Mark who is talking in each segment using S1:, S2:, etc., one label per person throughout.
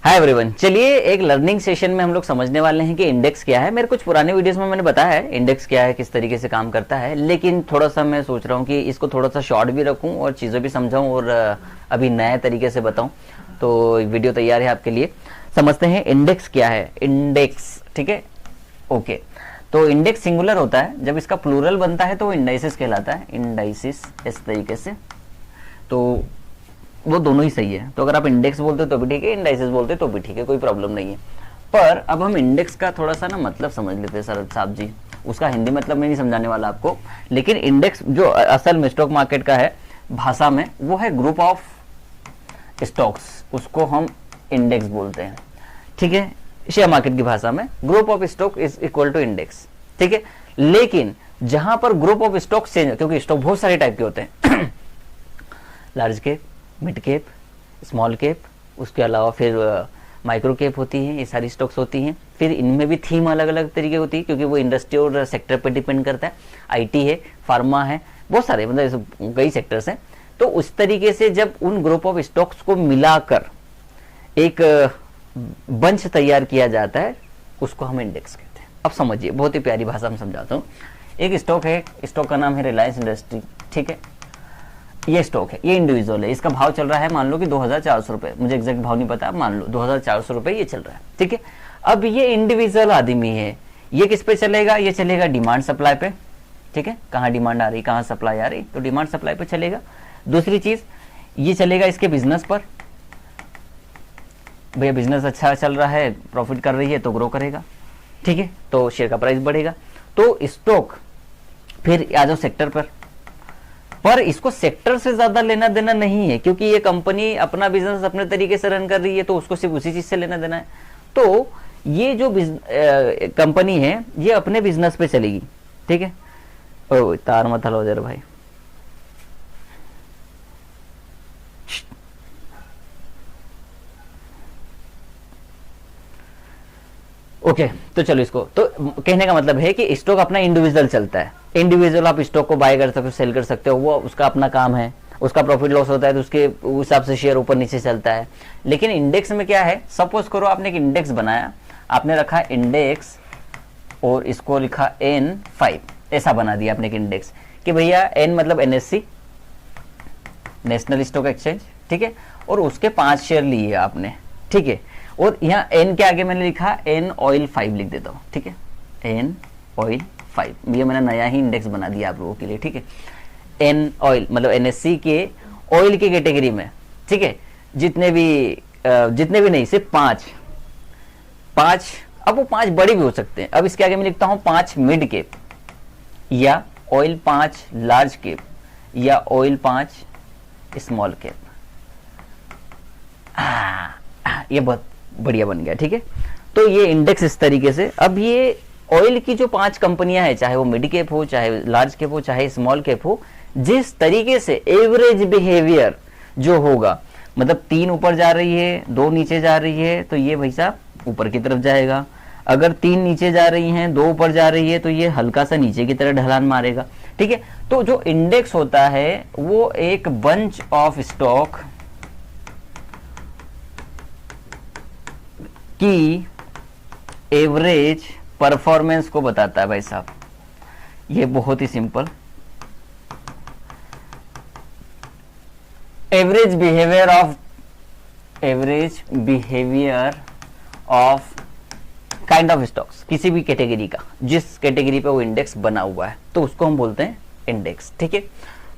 S1: Hi everyone, चलिए एक learning session में हम लोग समझने वाले हैं कि इंडेक्स क्या है। मेरे कुछ पुराने वीडियोस में मैंने बताया है इंडेक्स क्या है, किस तरीके से काम करता है, लेकिन थोड़ा सा मैं सोच रहा हूँ कि इसको थोड़ा सा शॉर्ट भी रखूँ और चीज़ें भी समझाऊँ और अभी नए तरीके से बताऊँ। तो वीडियो तैयार है आपके लिए। समझते हैं इंडेक्स क्या है। इंडेक्स, ठीक है, ओके। तो इंडेक्स सिंगुलर होता है, जब इसका प्लूरल बनता है तो वो इंडाइसिस कहलाता है। इंडाइसिस इस तरीके से, तो वो दोनों ही सही है। तो अगर आप इंडेक्स बोलते हो तो भी ठीक है, इंडाइसिस बोलते हो तो भी ठीक है, कोई प्रॉब्लम नहीं है। पर अब हम इंडेक्स का थोड़ा सा ना मतलब समझ लेते हैं शरद साहब जी। उसका हिंदी मतलब मैं नहीं समझाने वाला आपको, लेकिन इंडेक्स जो असल में स्टॉक मार्केट का है भाषा में, वो है ग्रुप ऑफ स्टॉक्स, उसको हम इंडेक्स बोलते हैं। ठीक है, शेयर मार्केट की भाषा में group of stock is equal to index. ठीक है, लेकिन जहां पर ग्रुप ऑफ स्टॉक से, क्योंकि स्टॉक बहुत सारे टाइप के होते हैं large cap, mid cap, small cap, उसके अलावा फिर माइक्रो कैप होती है, ये सारी स्टॉक्स होती हैं। फिर इनमें भी थीम अलग अलग तरीके होती है, क्योंकि वो इंडस्ट्री और सेक्टर पर डिपेंड करता है। आईटी है, फार्मा है, बहुत सारे मतलब कई सेक्टर्स हैं। तो उस तरीके से जब उन ग्रुप ऑफ स्टॉक्स को मिलाकर एक बंच तैयार किया जाता है, उसको हम इंडेक्स कहते हैं। अब समझिए, बहुत ही प्यारी भाषा में समझाता हूँ। एक स्टॉक है, स्टॉक का नाम है रिलायंस इंडस्ट्री। ठीक है, ये स्टॉक है, ये इंडिविजुअल है, इसका भाव चल रहा है मान लो कि 2400 रुपए, मुझे एग्जैक्ट भाव नहीं पता, मान लो 2400 रुपए ये चल रहा है। ठीक है, अब ये इंडिविजुअल आदमी है, ये किस पे चलेगा? ये चलेगा डिमांड सप्लाई पे। ठीक है, कहाँ डिमांड आ रही, कहाँ सप्लाई आ रही, तो डिमांड सप्लाई पे चलेगा। दूसरी चीज, ये चलेगा इसके बिजनेस पर। भैया बिजनेस अच्छा चल रहा है, प्रॉफिट कर रही है तो ग्रो करेगा। ठीक है, तो शेयर का प्राइस बढ़ेगा। तो स्टॉक फिर आ जाओ सेक्टर पर इसको सेक्टर से ज्यादा लेना देना नहीं है, क्योंकि ये कंपनी अपना बिजनेस अपने तरीके से रन कर रही है, तो उसको सिर्फ उसी चीज से लेना देना है। तो ये जो कंपनी है, ये अपने बिजनेस पे चलेगी। ठीक है, ओ तार मत हलाओ जरा भाई। ओके, तो चलो इसको, तो कहने का मतलब है कि स्टॉक अपना इंडिविजुअल चलता है। इंडिविजुअल आप स्टॉक को बाय कर सकते हो, सेल कर सकते हो, वो उसका अपना काम है। उसका प्रॉफिट लॉस होता है तो उसके हिसाब से शेयर ऊपर नीचे चलता है। लेकिन इंडेक्स में क्या है, सपोज करो आपने एक इंडेक्स बनाया, आपने रखा इंडेक्स और इसको लिखा N5, ऐसा बना दिया आपने एक इंडेक्स कि भैया N मतलब NSE, नेशनल स्टॉक एक्सचेंज। ठीक है, और उसके 5 शेयर लिए आपने। ठीक है, और यहाँ N के आगे मैंने लिखा N ऑयल 5 लिख देता हूँ। ठीक है, N ऑयल 5, ये मैंने नया ही इंडेक्स बना दिया आप लोगों के लिए। ठीक है, N ऑयल मतलब NSE के ऑयल की कैटेगरी में। ठीक है, जितने भी नहीं, सिर्फ 5। अब वो 5 बड़े भी हो सकते हैं। अब इसके आगे मैं लिखता हूँ 5 मिड कैप, या ऑयल 5 लार्ज कैप, या ऑयल 5 स्मॉल कैप। ये बहुत बढ़िया बन गया। ठीक है, तो ये इंडेक्स इस तरीके से। अब ये ऑयल की जो 5 कंपनियां हैं, चाहे वो मिड कैप हो, चाहे लार्ज कैप हो, चाहे स्मॉल कैप हो, जिस तरीके से एवरेज बिहेवियर जो होगा, मतलब 3 ऊपर जा रही है, 2 नीचे जा रही है, तो ये भाई साहब ऊपर की तरफ जाएगा। अगर 3 नीचे जा रही हैं, 2 ऊपर जा रही है, तो ये हल्का सा नीचे की तरफ ढलान मारेगा। ठीक है, तो जो इंडेक्स होता है वो एक बंच ऑफ स्टॉक की एवरेज परफॉर्मेंस को बताता है भाई साहब। ये बहुत ही simple, average behaviour of kind of stocks, किसी भी कैटेगरी का, जिस कैटेगरी पे वो इंडेक्स बना हुआ है, तो उसको हम बोलते हैं इंडेक्स। ठीक है,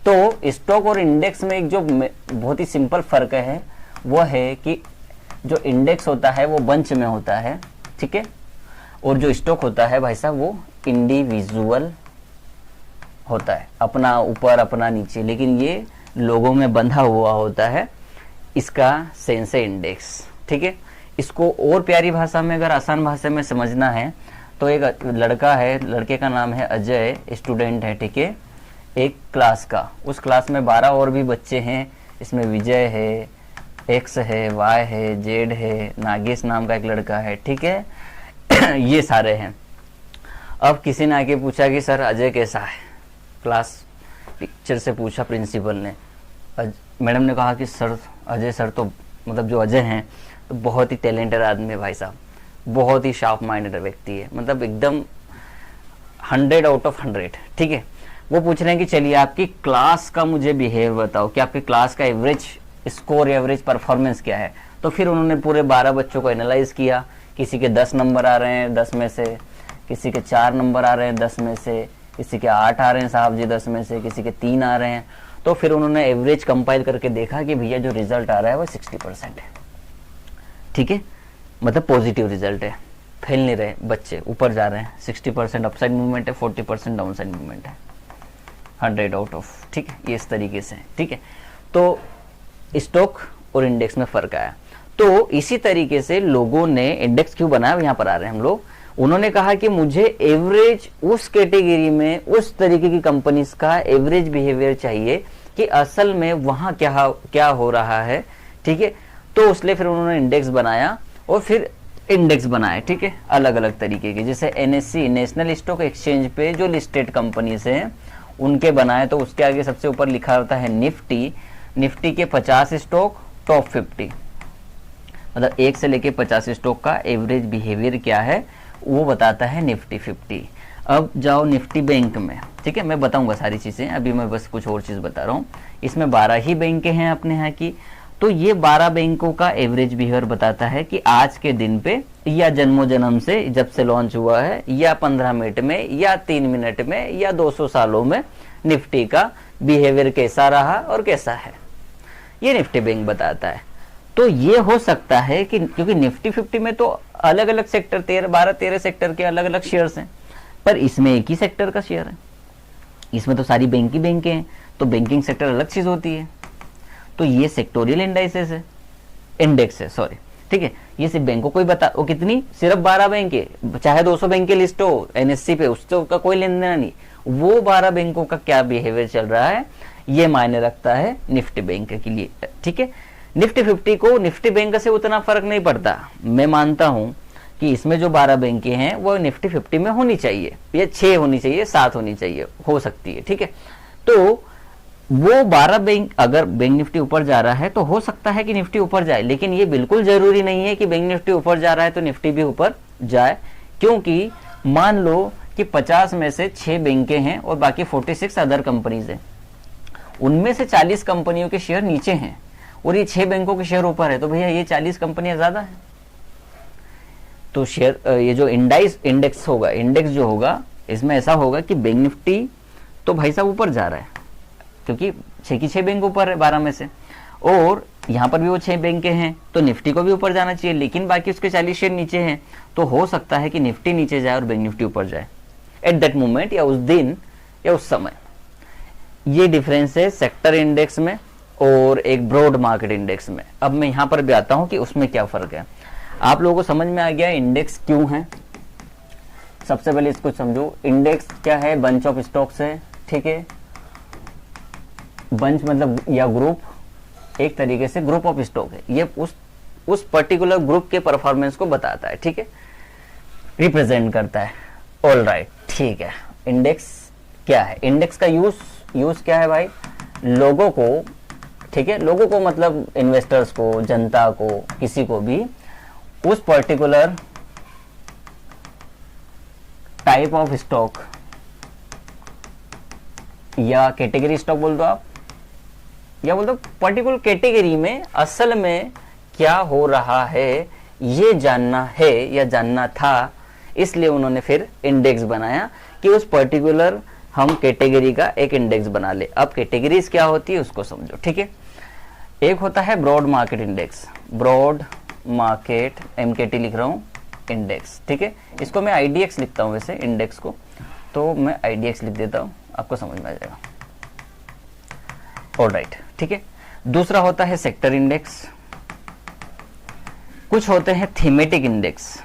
S1: तो स्टॉक और इंडेक्स में एक जो बहुत ही सिंपल फर्क है, वो है कि जो इंडेक्स होता है वो बंच में होता है। ठीक है, और जो स्टॉक होता है भाई साहब वो इंडिविजुअल होता है, अपना ऊपर अपना नीचे, लेकिन ये लोगों में बंधा हुआ होता है। इसका सेंस है इंडेक्स। ठीक है, इसको और प्यारी भाषा में, अगर आसान भाषा में समझना है, तो एक लड़का है, लड़के का नाम है अजय, स्टूडेंट है। ठीक है, एक क्लास का, उस क्लास में 12 और भी बच्चे हैं। इसमें विजय है, X है, Y है, Z है, नागेश नाम का एक लड़का है। ठीक है, ये सारे हैं। अब किसी ने आके पूछा कि सर अजय कैसा है, क्लास टीचर से पूछा प्रिंसिपल ने। मैडम ने कहा कि सर अजय सर तो मतलब जो अजय हैं तो बहुत ही टैलेंटेड आदमी है भाई साहब, बहुत ही शार्प माइंडेड व्यक्ति है, मतलब एकदम 100 आउट ऑफ 100, ठीक है। वो पूछ रहे हैं कि चलिए आपकी क्लास का मुझे बिहेव बताओ कि आपकी क्लास का एवरेज स्कोर, एवरेज परफॉर्मेंस क्या है। तो फिर उन्होंने पूरे 12 बच्चों को एनालाइज किया, किसी के 10 नंबर आ रहे हैं 10 में से, किसी के 4 नंबर आ रहे हैं 10 में से, किसी के 8 आ रहे हैं साहब जी 10 में से, किसी के 3 आ रहे हैं। तो फिर उन्होंने एवरेज कंपाइल करके देखा कि भैया जो रिजल्ट आ रहा है वो 60% है, ठीक है, मतलब पॉजिटिव रिजल्ट है, फेल नहीं रहे बच्चे, ऊपर जा रहे हैं। 60% अपसाइड मूवमेंट है, 40% डाउनसाइड मूवमेंट है, 100 आउट ऑफ, ठीक है, ये इस तरीके से, ठीक है। तो स्टॉक और इंडेक्स में फर्क आया। तो इसी तरीके से लोगों ने इंडेक्स क्यों बनाया, यहाँ पर आ रहे हैं हम लोग। उन्होंने कहा कि मुझे एवरेज उस कैटेगरी में उस तरीके की कंपनीज का एवरेज बिहेवियर चाहिए कि असल में वहां क्या हो रहा है, ठीक है। तो उसलिए फिर उन्होंने इंडेक्स बनाया और फिर इंडेक्स बनाए, ठीक है, अलग अलग तरीके के, जैसे एनएससी नेशनल स्टॉक एक्सचेंज पे जो लिस्टेड कंपनीज हैं उनके बनाए। तो उसके आगे सबसे ऊपर लिखा होता है निफ्टी, निफ्टी के 50 स्टॉक टॉप 50, मतलब 1 से लेके 50 स्टॉक का एवरेज बिहेवियर क्या है वो बताता है निफ्टी 50। अब जाओ निफ्टी बैंक में, ठीक है, मैं बताऊंगा सारी चीजें, अभी मैं बस कुछ और चीज बता रहा हूँ। इसमें 12 ही बैंकें हैं अपने यहाँ की। तो ये 12 बैंकों का एवरेज बिहेवियर बताता है कि आज के दिन पे या जन्मों जन्म से जब से लॉन्च हुआ है, या 15 मिनट में, या 3 मिनट में, या 200 सालों में निफ्टी का बिहेवियर कैसा रहा और कैसा है, ये निफ्टी बैंक बताता है। तो ये हो सकता है कि क्योंकि निफ्टी 50 में तो अलग अलग सेक्टर 12-13 सेक्टर के अलग अलग शेयर्स हैं, पर इसमें एक ही सेक्टर का शेयर है, इसमें तो सारी बैंक ही बैंकें हैं, तो बैंकिंग सेक्टर अलग चीज होती है। तो ये सेक्टोरियल इंडाइसेस है, इंडेक्स है, सॉरी, ठीक है। ये सिर्फ बैंकों को ही बता, वो कितनी, सिर्फ 12 बैंक, चाहे 200 बैंक की लिस्ट हो एनएससी पे, उसका कोई लेन देना नहीं, वो 12 बैंकों का क्या बिहेवियर चल रहा है ये मायने रखता है निफ्टी बैंक के लिए, ठीक है। निफ्टी 50 को निफ्टी बैंक से उतना फर्क नहीं पड़ता। मैं मानता हूं कि इसमें जो 12 बैंकें हैं वो निफ्टी 50 में होनी चाहिए, या 6 होनी चाहिए, 7 होनी चाहिए, हो सकती है, ठीक है। तो वो 12 बैंक, अगर बैंक निफ्टी ऊपर जा रहा है तो हो सकता है कि निफ्टी ऊपर जाए, लेकिन ये बिल्कुल जरूरी नहीं है कि बैंक निफ्टी ऊपर जा रहा है तो निफ्टी भी ऊपर जाए, क्योंकि मान लो कि 50 में से 6 बैंकें हैं और बाकी 46 अदर कंपनीज हैं, उनमें से 40 कंपनियों के शेयर नीचे हैं और ये 6 बैंकों के शेयर ऊपर है, तो भैया ये 40 कंपनियां ज्यादा है। तो शेयर ये जो इंडेक्स होगा, इंडेक्स जो होगा इसमें ऐसा होगा कि बैंक निफ्टी तो भाई साहब ऊपर जा रहा है क्योंकि 6 की 6 बैंक ऊपर है 12 में से, और यहाँ पर भी वो 6 बैंकें हैं तो निफ्टी को भी ऊपर जाना चाहिए, लेकिन बाकी उसके 40 शेयर नीचे हैं। तो हो सकता है कि निफ्टी नीचे जाए और बैंक निफ्टी ऊपर जाए एट दैट मोमेंट, या उस दिन या उस समय। ये डिफरेंस है सेक्टर इंडेक्स में और एक ब्रॉड मार्केट इंडेक्स में। अब मैं यहां पर भी आता हूं कि उसमें क्या फर्क है। आप लोगों को समझ में आ गया इंडेक्स क्यों है। सबसे पहले इसको समझो, इंडेक्स क्या है, बंच ऑफ स्टॉक्स है, ठीक है। बंच मतलब या ग्रुप, एक तरीके से ग्रुप ऑफ स्टॉक है, ये उस पर्टिकुलर ग्रुप के परफॉर्मेंस को बताता है, ठीक है, रिप्रेजेंट करता है। ऑल राइट, ठीक है। इंडेक्स क्या है, इंडेक्स का यूज क्या है भाई, लोगों को, ठीक है, लोगों को मतलब इन्वेस्टर्स को, जनता को, किसी को भी उस पर्टिकुलर टाइप ऑफ स्टॉक या कैटेगरी स्टॉक बोल दो आप, या बोल दो पर्टिकुलर कैटेगरी में असल में क्या हो रहा है ये जानना है या जानना था, इसलिए उन्होंने फिर इंडेक्स बनाया कि उस पर्टिकुलर हम कैटेगरी का एक इंडेक्स बना ले। अब कैटेगरीज क्या होती है उसको समझो, ठीक है। एक होता है broad market index, broad market MKT लिख रहा हूं इंडेक्स, ठीक है। इसको मैं आईडीएक्स लिखता हूं वैसे इंडेक्स को, तो मैं आईडीएक्स लिख देता हूं, आपको समझ में आ जाएगा। ऑलराइट, ठीक है। दूसरा होता है सेक्टर इंडेक्स, कुछ होते हैं थीमेटिक इंडेक्स,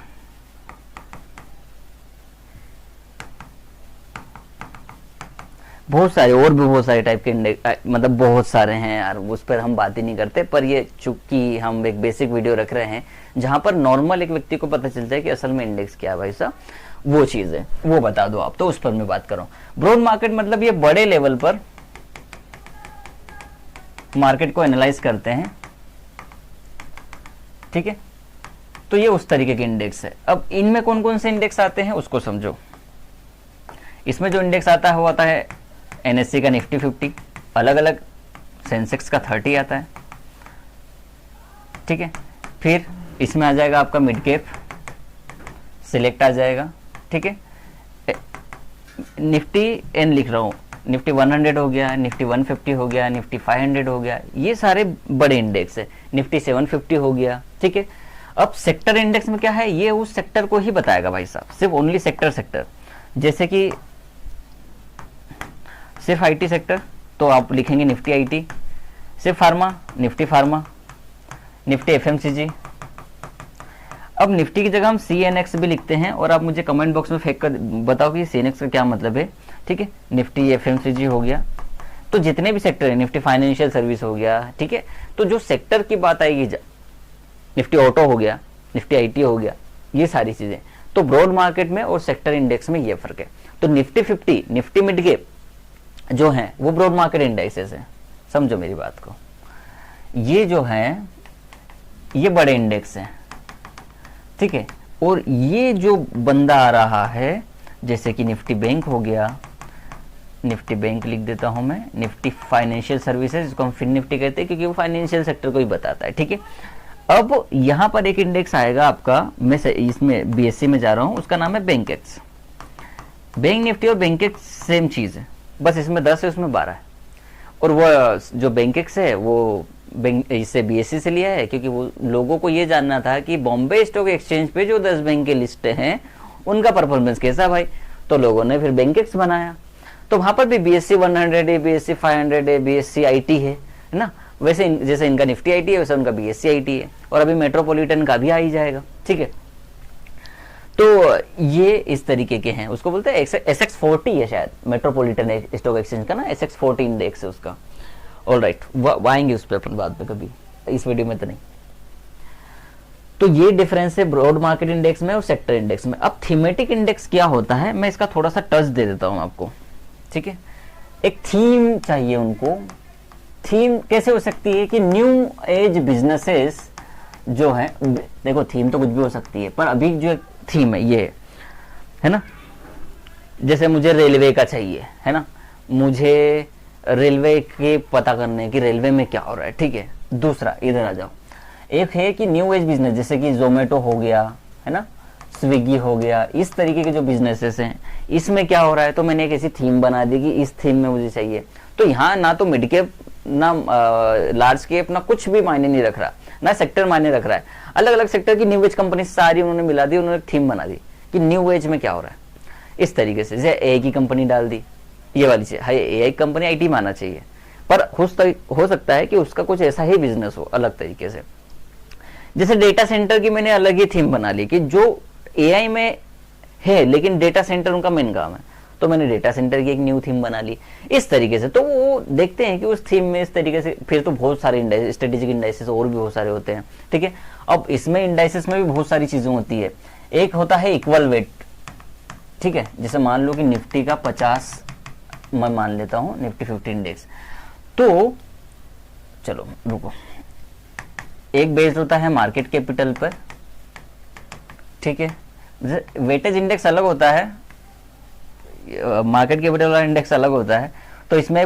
S1: बहुत सारे और भी बहुत सारे टाइप के इंडेक्स, मतलब बहुत सारे हैं यार, उस पर हम बात ही नहीं करते। पर ये चूंकि हम एक बेसिक वीडियो रख रहे हैं जहां पर नॉर्मल एक व्यक्ति को पता चलता है कि असल में इंडेक्स क्या है भाई साहब, वो चीज है, वो बता दो आप, तो उस पर मैं बात कर रहा हूं। ब्रॉड मार्केट मतलब ये बड़े लेवल पर मार्केट को एनालाइज करते हैं, ठीक है, तो ये उस तरीके के इंडेक्स है। अब इनमें कौन कौन से इंडेक्स आते हैं उसको समझो। इसमें जो इंडेक्स आता है वो आता है एनएससी का निफ्टी 50, अलग अलग सेंसेक्स का 30 आता है, ठीक है। फिर इसमें आ जाएगा आपका मिड कैप सिलेक्ट आ जाएगा, ठीक है। निफ्टी एन लिख रहा हूँ, निफ्टी 100 हो गया, निफ्टी 150 हो गया, निफ्टी 500 हो गया, ये सारे बड़े इंडेक्स है। निफ्टी 750 हो गया, ठीक है। अब सेक्टर इंडेक्स में क्या है, ये उस सेक्टर को ही बताएगा भाई साहब, सिर्फ ओनली सेक्टर। जैसे कि सिर्फ आईटी सेक्टर तो आप लिखेंगे निफ्टी आईटी, सिर्फ pharma Nifty pharma, Nifty FMCG. अब निफ्टी की जगह हम सीएनएक्स भी लिखते हैं, और आप मुझे कमेंट बॉक्स में फेंक कर बताओ कि सीएनएक्स का क्या मतलब है, ठीक है। निफ्टी एफएमसीजी हो गया, तो जितने भी सेक्टर है, निफ्टी फाइनेंशियल सर्विस हो गया, ठीक है। तो जो सेक्टर की बात आएगी, निफ्टी ऑटो हो गया, निफ्टी आईटी हो गया, ये सारी चीजें। तो ब्रॉड मार्केट में और सेक्टर इंडेक्स में ये फर्क है। तो निफ्टी 50, निफ्टी मिड कैप जो है वो ब्रॉड मार्केट इंडेक्सेस है, समझो मेरी बात को। ये जो है ये बड़े इंडेक्स हैं, ठीक है। और ये जो बंदा आ रहा है, जैसे कि निफ्टी बैंक हो गया, निफ्टी बैंक लिख देता हूं मैं, निफ्टी फाइनेंशियल सर्विसेज, जिसको हम फिन निफ्टी कहते हैं क्योंकि वो फाइनेंशियल सेक्टर को ही बताता है, ठीक है। अब यहां पर एक इंडेक्स आएगा आपका, मैं इसमें बीएससी में जा रहा हूं, उसका नाम है बैंक एक्स। बैंक निफ्टी और बैंक एक्स सेम चीज है, बस इसमें 10 है, उसमें 12 है। और वो जो बैंक एक्स है वो बैंक इससे बीएससी से लिया है, क्योंकि वो लोगों को ये जानना था कि बॉम्बे स्टॉक एक्सचेंज पे जो 10 बैंक के लिस्ट हैं उनका परफॉर्मेंस कैसा भाई, तो लोगों ने फिर बैंक एक्स बनाया। तो वहां पर भी बीएससी 100 है, बीएससी 500 है, बीएससी आईटी है ना। वैसे जैसे इनका निफ्टी आईटी है वैसे उनका बीएससी आईटी है, और अभी मेट्रोपॉलिटन का भी आ ही जाएगा, ठीक है। तो ये इस तरीके के हैं, उसको बोलते हैं SX40 है शायद, मेट्रोपॉलिटन स्टॉक एक्सचेंज का ना SX40 इंडेक्स है उसका। ऑल राइट, आएंगे उस पर अपन बाद में कभी, इस वीडियो में तो नहीं। तो ये डिफरेंस है ब्रॉड मार्केट इंडेक्स में और सेक्टर इंडेक्स में। अब थीमेटिक इंडेक्स क्या होता है, मैं इसका थोड़ा सा टच दे देता हूं आपको, ठीक है। एक थीम चाहिए उनको। थीम कैसे हो सकती है कि न्यू एज बिजनेसेस जो है, देखो थीम तो कुछ भी हो सकती है, पर अभी जो थीम है ये है ना, जैसे मुझे रेलवे का चाहिए, है ना, मुझे रेलवे के पता करने की रेलवे में क्या हो रहा है, ठीक है। दूसरा इधर आ जाओ, एक है कि न्यू एज बिजनेस, जैसे कि जोमेटो हो गया, है ना, स्विगी हो गया, इस तरीके के जो बिजनेसेस हैं इसमें क्या हो रहा है, तो मैंने एक ऐसी थीम बना दी कि इस थीम में मुझे चाहिए। तो यहाँ ना तो मिड कैप ना लार्ज कैप ना कुछ भी मायने नहीं रख रहा, ना सेक्टर मायने रख रहा है। अलग अलग सेक्टर की न्यू एज कंपनी सारी उन्होंने मिला दी, उन्होंने थीम बना दी कि न्यू एज में क्या हो रहा है, इस तरीके से। जैसे एआई की कंपनी डाल दी, ये वाली चीज है, एआई कंपनी आईटी मानना चाहिए, पर हो सकता है कि उसका कुछ ऐसा ही बिजनेस हो अलग तरीके से। जैसे डेटा सेंटर की मैंने अलग ही थीम बना ली कि जो एआई में है लेकिन डेटा सेंटर उनका मेन काम है, तो मैंने डेटा सेंटर की एक न्यू थीम बना ली, इस तरीके से। तो वो देखते हैं कि उस थीम में इस तरीके से, फिर तो बहुत सारे स्ट्रेटेजिक इंडाइसेस और भी बहुत सारे होते हैं, ठीक है। अब इसमें इंडाइसेस में भी बहुत सारी चीजें होती है। एक होता है इक्वल वेट, ठीक है। जैसे मान लो कि निफ्टी का 50 मैं मान लेता हूं, निफ्टी 50 इंडेक्स, तो चलो रुको, एक बेस्ड होता है मार्केट कैपिटल पर, ठीक है। वेटेज इंडेक्स अलग होता है, मार्केट कैपिटल वाला इंडेक्स अलग होता है। तो इसमें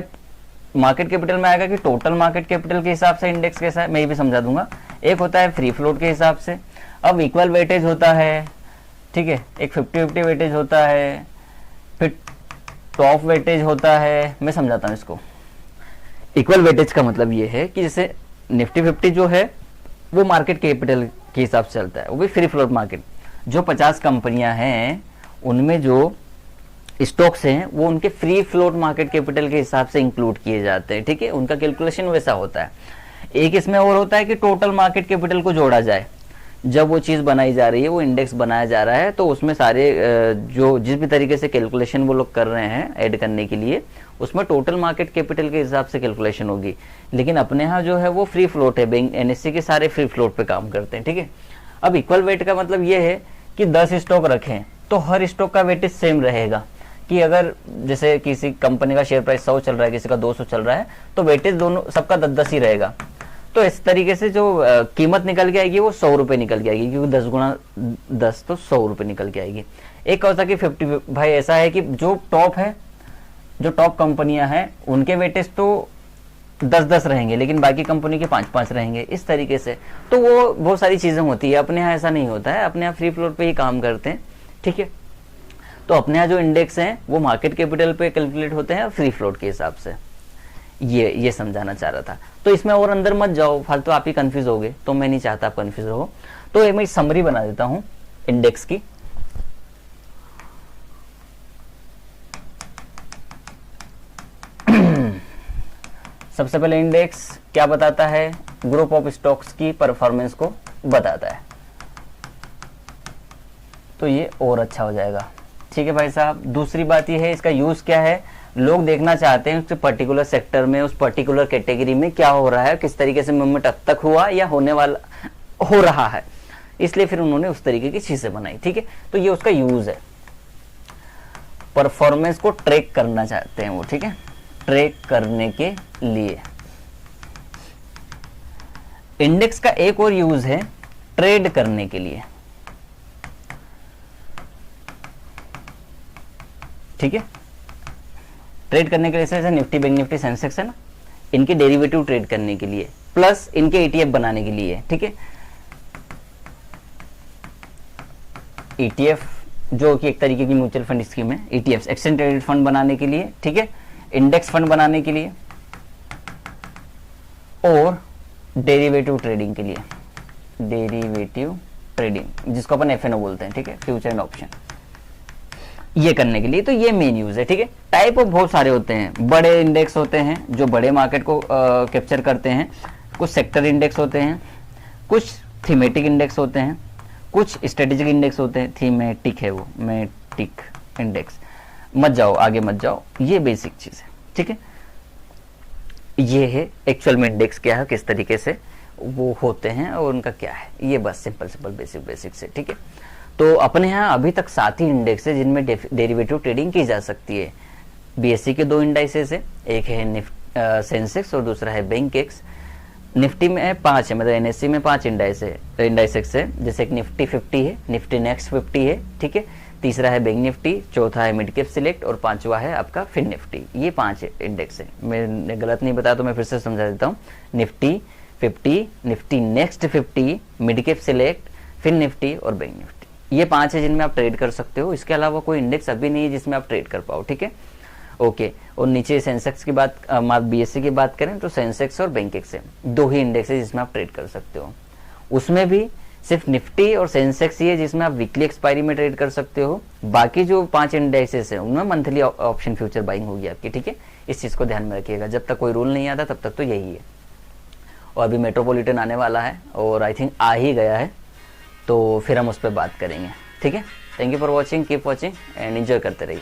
S1: मार्केट कैपिटल में आएगा कि टोटल मार्केट कैपिटल के हिसाब से इंडेक्स कैसा है, मैं ये भी समझा दूंगा। एक होता है फ्री फ्लोट के हिसाब से। अब इक्वल वेटेज होता है, ठीक है, एक 50-50 वेटेज होता है, फिर टॉप वेटेज होता है, मैं समझाता हूँ इसको। इक्वल वेटेज का मतलब ये है कि जैसे निफ्टी 50 जो है वो मार्केट कैपिटल के हिसाब से चलता है, वो भी फ्री फ्लोट मार्केट। जो 50 कंपनियां हैं उनमें जो स्टॉक्स हैं वो उनके फ्री फ्लोट मार्केट कैपिटल के हिसाब से इंक्लूड किए जाते हैं, ठीक है, उनका कैलकुलेशन वैसा होता है। एक इसमें और होता है कि टोटल मार्केट कैपिटल को जोड़ा जाए, जब वो चीज़ बनाई जा रही है, वो इंडेक्स बनाया जा रहा है, तो उसमें सारे जो जिस भी तरीके से कैलकुलेशन वो लोग कर रहे हैं ऐड करने के लिए, उसमें टोटल मार्केट कैपिटल के हिसाब से कैलकुलेशन होगी। लेकिन अपने यहाँ जो है वो फ्री फ्लोट है, बैंक एनएससी के सारे फ्री फ्लोट पे काम करते हैं, ठीक है। अब इक्वल वेट का मतलब ये है कि 10 स्टॉक रखें तो हर स्टॉक का वेटेज सेम रहेगा, कि अगर जैसे किसी कंपनी का शेयर प्राइस 100 चल रहा है, किसी का 200 चल रहा है, तो वेटेज दोनों सबका 10-10 ही रहेगा। तो तो इस तरीके से जो कीमत निकल के आएगी वो 100 रुपए निकल के आएगी, क्योंकि 10 गुना 10 तो 100 रुपए निकल के आएगी। एक होता कि 50, भाई ऐसा है कि जो टॉप है, जो टॉप कंपनियां हैं उनके वेटेज तो 10-10 रहेंगे, लेकिन बाकी कंपनी के 5-5 रहेंगे, इस तरीके से। तो वो बहुत सारी चीजें होती है, अपने यहाँ ऐसा नहीं होता है, अपने यहाँ फ्री फ्लोट पे ही काम करते हैं, ठीक है। तो अपने यहाँ जो इंडेक्स हैं वो मार्केट कैपिटल पे कैलकुलेट होते हैं फ्री फ्लोट के हिसाब से। ये समझाना चाह रहा था। तो इसमें और अंदर मत जाओ, फालतू आप ही कंफ्यूज होगे, तो मैं नहीं चाहता आप कंफ्यूज हो। तो मैं समरी बना देता हूं इंडेक्स की। सबसे पहले इंडेक्स क्या बताता है? ग्रुप ऑफ स्टॉक्स की परफॉर्मेंस को बताता है। तो ये और अच्छा हो जाएगा, ठीक है भाई साहब। दूसरी बात ये है, इसका यूज क्या है? लोग देखना चाहते हैं उस पर्टिकुलर सेक्टर में, उस पर्टिकुलर कैटेगरी में क्या हो रहा है, किस तरीके से मूवमेंट अब तक हुआ या होने वाला हो रहा है, इसलिए फिर उन्होंने उस तरीके की चीजें बनाई, ठीक है। तो ये उसका यूज है, परफॉर्मेंस को ट्रैक करना चाहते हैं वो, ठीक है, ट्रैक करने के लिए। इंडेक्स का एक और यूज है ट्रेड करने के लिए, ठीक है। ट्रेड करने के लिए जैसे निफ्टी, बैंक निफ्टी, सेंसेक्स है ना, इनके डेरिवेटिव ट्रेड करने के लिए, प्लस इनके ईटीएफ बनाने के लिए, ठीक है। ईटीएफ जो कि एक तरीके की म्यूचुअल फंड स्कीम है, ईटीएफ एक्सचेंज ट्रेडेड फंड बनाने के लिए, ठीक है, इंडेक्स फंड बनाने के लिए, और डेरिवेटिव ट्रेडिंग के लिए, डेरिवेटिव ट्रेडिंग जिसको अपन एफएनओ बोलते हैं, ठीक है, फ्यूचर एंड ऑप्शन, ये करने के लिए। तो ये मेन यूज है, ठीक है। टाइप ऑफ बहुत सारे होते हैं, बड़े इंडेक्स होते हैं जो बड़े मार्केट को कैप्चर करते हैं, कुछ सेक्टर इंडेक्स होते हैं, कुछ थीमेटिक इंडेक्स होते हैं, कुछ स्ट्रेटेजिक इंडेक्स होते हैं। थीमेटिक है वो, मैटिक इंडेक्स, मत जाओ आगे मत जाओ, ये बेसिक चीज है, ठीक है। ये है एक्चुअल में इंडेक्स क्या है, किस तरीके से वो होते हैं और उनका क्या है, ये बस सिंपल बेसिक से, ठीक है। तो अपने यहाँ अभी तक 7 ही इंडेक्स है जिनमें डेरिवेटिव ट्रेडिंग की जा सकती है। बीएससी के 2 इंडाइसेस है, एक है सेंसेक्स और दूसरा है बैंक एक्स। निफ्टी में 5 है, मतलब एनएससी में 5 इंडाइसेस है, जैसे एक निफ्टी 50 है, निफ्टी नेक्स्ट 50 है, ठीक है, तीसरा है बैंक निफ्टी, चौथा है मिड कैप सिलेक्ट और 5वां है आपका फिन निफ्टी। ये 5 इंडेक्स है, मैंने गलत नहीं बताया तो मैं फिर से समझा देता हूँ। Nifty 50, Nifty next 50, mid cap select, fin Nifty और बैंक निफ्टी, ये 5 है जिनमें आप ट्रेड कर सकते हो। इसके अलावा कोई इंडेक्स अभी नहीं है जिसमें आप ट्रेड कर पाओ, ठीक है, ओके। और नीचे सेंसेक्स की बात, बीएससी की बात करें तो सेंसेक्स और बैंक एक्स है, 2 ही इंडेक्स है जिसमें आप ट्रेड कर सकते हो। उसमें भी सिर्फ निफ्टी और सेंसेक्स ही है जिसमें आप वीकली एक्सपायरी में ट्रेड कर सकते हो। बाकी जो 5 इंडेक्सेस है उनमें मंथली ऑप्शन फ्यूचर बाइंग होगी आपकी, ठीक है। इस चीज को ध्यान में रखिएगा, जब तक कोई रूल नहीं आता तब तक तो यही है। और अभी मेट्रोपॉलिटन आने वाला है और आई थिंक आ ही गया है, तो फिर हम उस पर बात करेंगे, ठीक है। Thank you for watching, keep watching and enjoy करते रहिए।